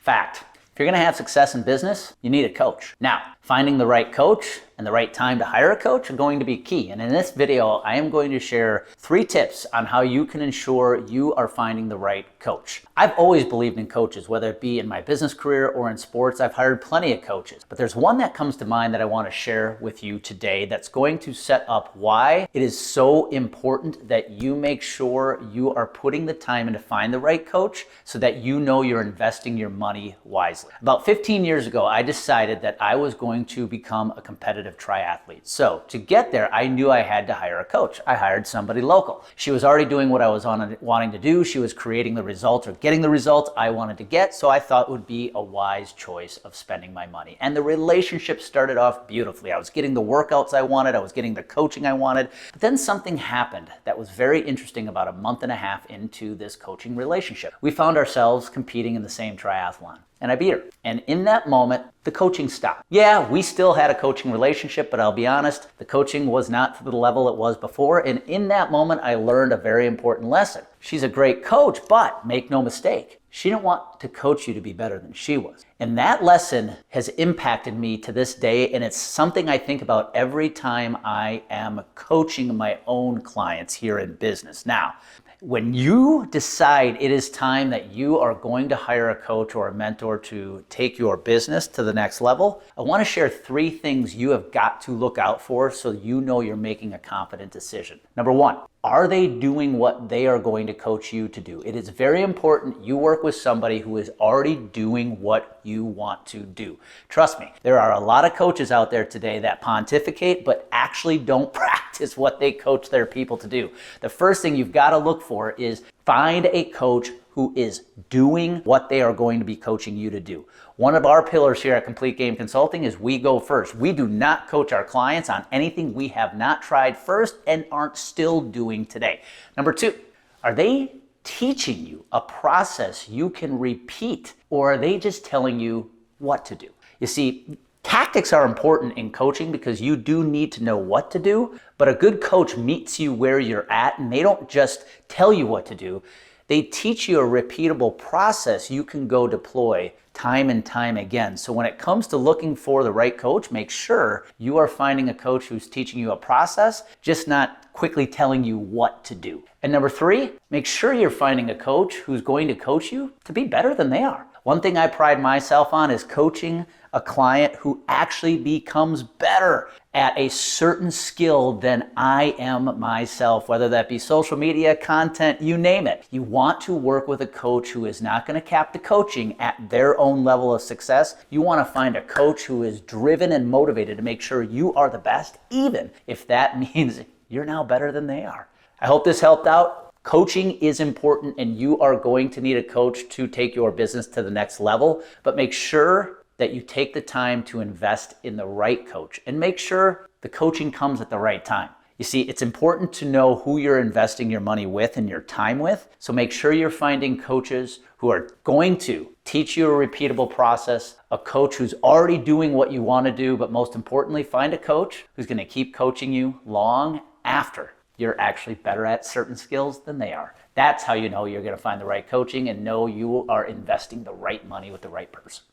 Fact. If you're going to have success in business, you need a coach. Now, finding the right coach and the right time to hire a coach are going to be key. And in this video, I am going to share 3 tips on how you can ensure you are finding the right coach. I've always believed in coaches, whether it be in my business career or in sports. I've hired plenty of coaches, but there's one that comes to mind that I want to share with you today that's going to set up why it is so important that you make sure you are putting the time in to find the right coach so that you know you're investing your money wisely. About 15 years ago, I decided that I was going to become a competitive triathlete. So to get there, I knew I had to hire a coach. I hired somebody local. She was already doing what I was wanting to do. She was creating the results or getting the results I wanted to get. So I thought it would be a wise choice of spending my money. And the relationship started off beautifully. I was getting the workouts I wanted. I was getting the coaching I wanted. But then something happened that was very interesting about a month and a half into this coaching relationship. We found ourselves competing in the same triathlon. And I beat her. And in that moment, the coaching stopped. Yeah, we still had a coaching relationship, but I'll be honest, the coaching was not to the level it was before. And in that moment, I learned a very important lesson. She's a great coach, but make no mistake, she didn't want to coach you to be better than she was. And that lesson has impacted me to this day, and it's something I think about every time I am coaching my own clients here in business. Now, when you decide it is time that you are going to hire a coach or a mentor to take your business to the next level, I want to share 3 things you have got to look out for so you know you're making a confident decision. Number 1, are they doing what they are going to coach you to do? It is very important you work with somebody who is already doing what you want to do. Trust me, there are a lot of coaches out there today that pontificate but actually don't practice what they coach their people to do. The first thing you've got to look for is find a coach who is doing what they are going to be coaching you to do. One of our pillars here at Complete Game Consulting is we go first. We do not coach our clients on anything we have not tried first and aren't still doing today. Number 2, are they teaching you a process you can repeat, or are they just telling you what to do? You see, tactics are important in coaching because you do need to know what to do, but a good coach meets you where you're at, and they don't just tell you what to do. They teach you a repeatable process you can go deploy time and time again. So when it comes to looking for the right coach, make sure you are finding a coach who's teaching you a process, just not quickly telling you what to do. And number 3, make sure you're finding a coach who's going to coach you to be better than they are. One thing I pride myself on is coaching a client who actually becomes better at a certain skill than I am myself, whether that be social media, content, you name it. You want to work with a coach who is not going to cap the coaching at their own level of success. You want to find a coach who is driven and motivated to make sure you are the best, even if that means you're now better than they are. I hope this helped out. Coaching is important, and you are going to need a coach to take your business to the next level, but make sure that you take the time to invest in the right coach and make sure the coaching comes at the right time. You see, it's important to know who you're investing your money with and your time with, so make sure you're finding coaches who are going to teach you a repeatable process, a coach who's already doing what you want to do, but most importantly, find a coach who's going to keep coaching you long after you're actually better at certain skills than they are. That's how you know you're going to find the right coaching and know you are investing the right money with the right person.